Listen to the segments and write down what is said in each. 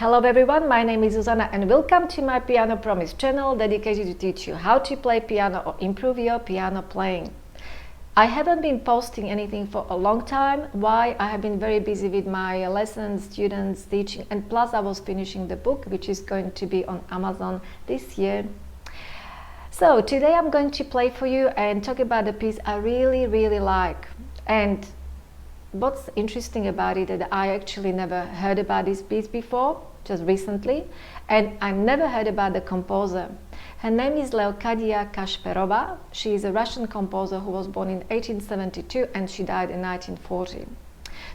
Hello everyone, my name is Zuzana and welcome to my Piano Promise channel dedicated to teach you how to play piano or improve your piano playing. I haven't been posting anything for a long time. Why? I have been very busy with my lessons, students, teaching, and plus I was finishing the book which is going to be on Amazon this year. So today I'm going to play for you and talk about a piece I really like. And what's interesting about it is that I actually never heard about this piece before, just recently, and I never heard about the composer. Her name is Leokadiya Kashperova. She is a Russian composer who was born in 1872 and she died in 1940.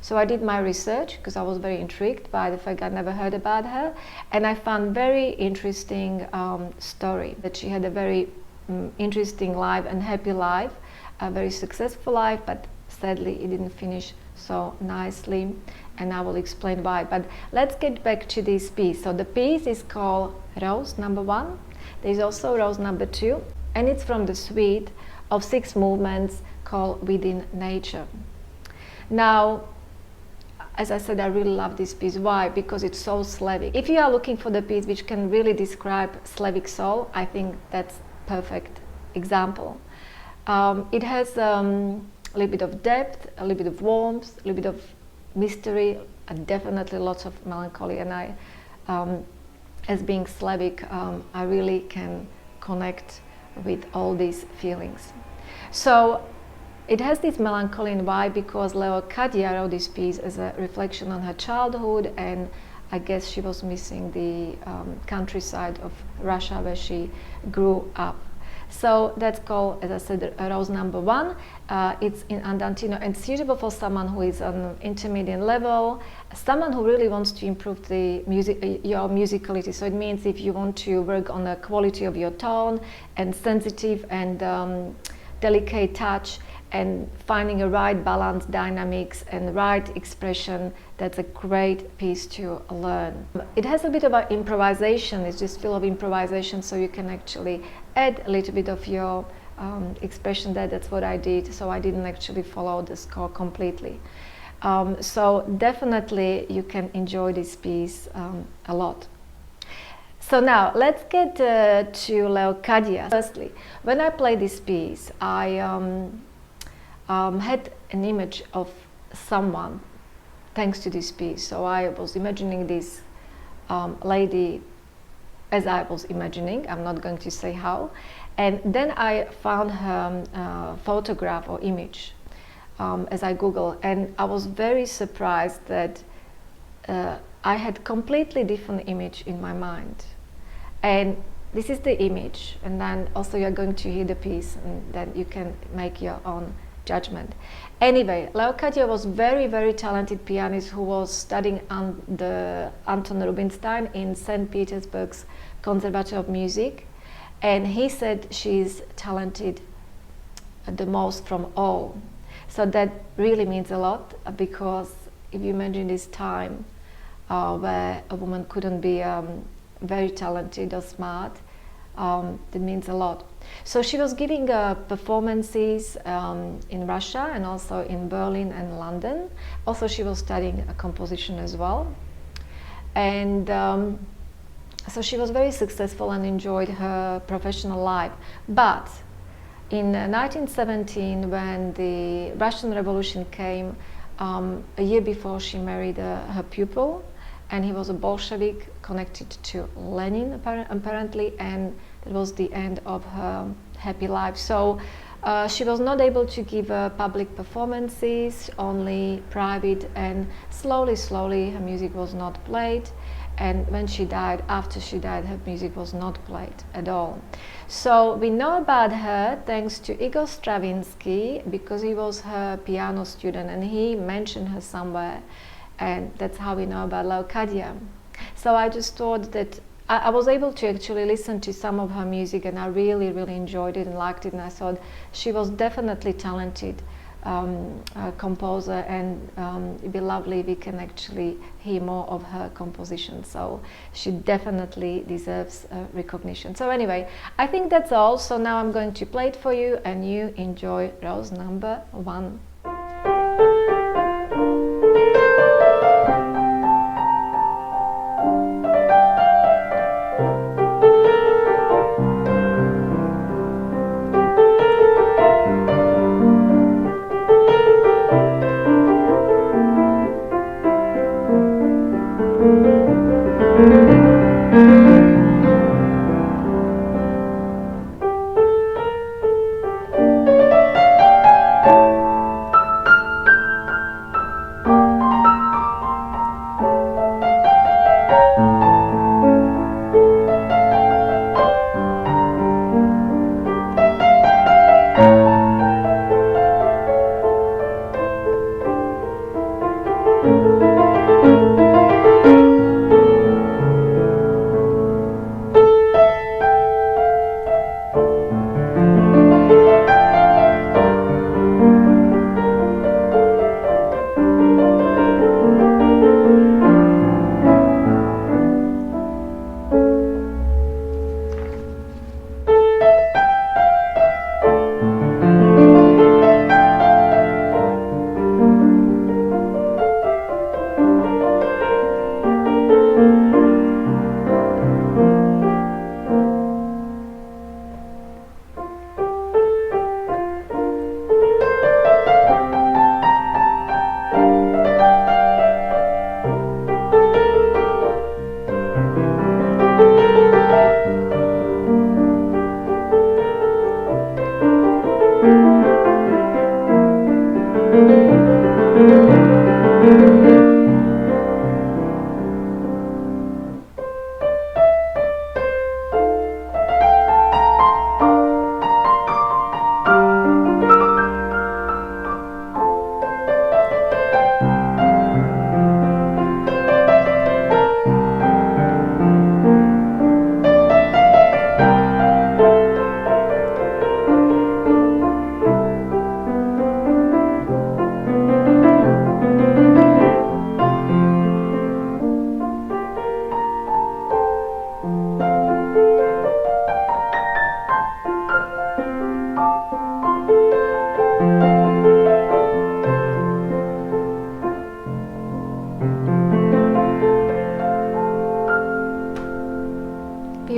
So I did my research because I was very intrigued by the fact I never heard about her, and I found very interesting story, that she had a very interesting life and happy life, a very successful life, but sadly it didn't finish so nicely, and I will explain why. But let's get back to this piece. So the piece is called Rose Number 1. There's also Rose Number 2, and it's from the suite of 6 movements called Within Nature. Now, as I said, I really love this piece. Why? Because it's so Slavic. If you are looking for the piece which can really describe Slavic soul, I think that's perfect example. It has a little bit of depth, a little bit of warmth, a little bit of mystery, and definitely lots of melancholy. And I, as being Slavic, I really can connect with all these feelings. So it has this melancholy. And why? Because Leokadiya wrote this piece as a reflection on her childhood, and I guess she was missing the countryside of Russia where she grew up. So that's called, as I said, Rose Number 1. It's in andantino and suitable for someone who is on intermediate level, someone who really wants to improve the your musicality. So it means if you want to work on the quality of your tone and sensitive and delicate touch and finding a right balance, dynamics and right expression, that's a great piece to learn. It has a bit of improvisation. It's just full of improvisation, so you can actually add a little bit of your expression there. That's what I did, so I didn't actually follow the score completely. So definitely you can enjoy this piece a lot. So now let's get to Leokadiya. Firstly, when I played this piece, I had an image of someone thanks to this piece. So I was imagining this lady as I was imagining. I'm not going to say how. And then I found her photograph or image as I Googled, and I was very surprised that I had completely different image in my mind. And this is the image, and then also you're going to hear the piece, and then you can make your own judgment. Anyway, Leokadiya was very talented pianist who was studying under Anton Rubinstein in St. Petersburg's Conservatory of Music, and he said she's talented the most from all. So that really means a lot, because if you imagine this time where a woman couldn't be very talented or smart, that means a lot. So she was giving performances in Russia and also in Berlin and London. Also she was studying composition as well. And so she was very successful and enjoyed her professional life. But in 1917, when the Russian Revolution came, a year before, she married her pupil, and he was a Bolshevik connected to Lenin apparently, and it was the end of her happy life. So she was not able to give public performances, only private, and slowly her music was not played. And when she died, after she died, her music was not played at all. So we know about her thanks to Igor Stravinsky, because he was her piano student and he mentioned her somewhere, and that's how we know about Leokadiya. So I just thought that I was able to actually listen to some of her music, and I really enjoyed it and liked it, and I thought she was definitely talented composer, and it'd be lovely if we can actually hear more of her composition. So she definitely deserves recognition. So anyway, I think that's all. So now I'm going to play it for you, and you enjoy Rose Number 1.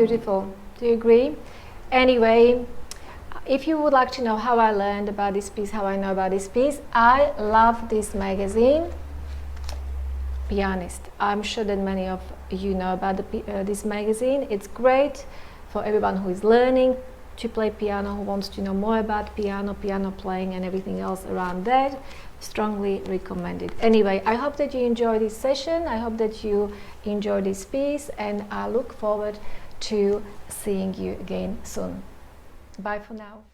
beautiful. Do you agree? Anyway, if you would like to know how I learned about this piece, how I know about this piece, I love this magazine, Pianist. I'm sure that many of you know about this magazine. It's great for everyone who is learning to play piano, who wants to know more about piano, piano playing and everything else around that. Strongly recommended. Anyway, I hope that you enjoy this session. I hope that you enjoy this piece, and I look forward to seeing you again soon. Bye for now.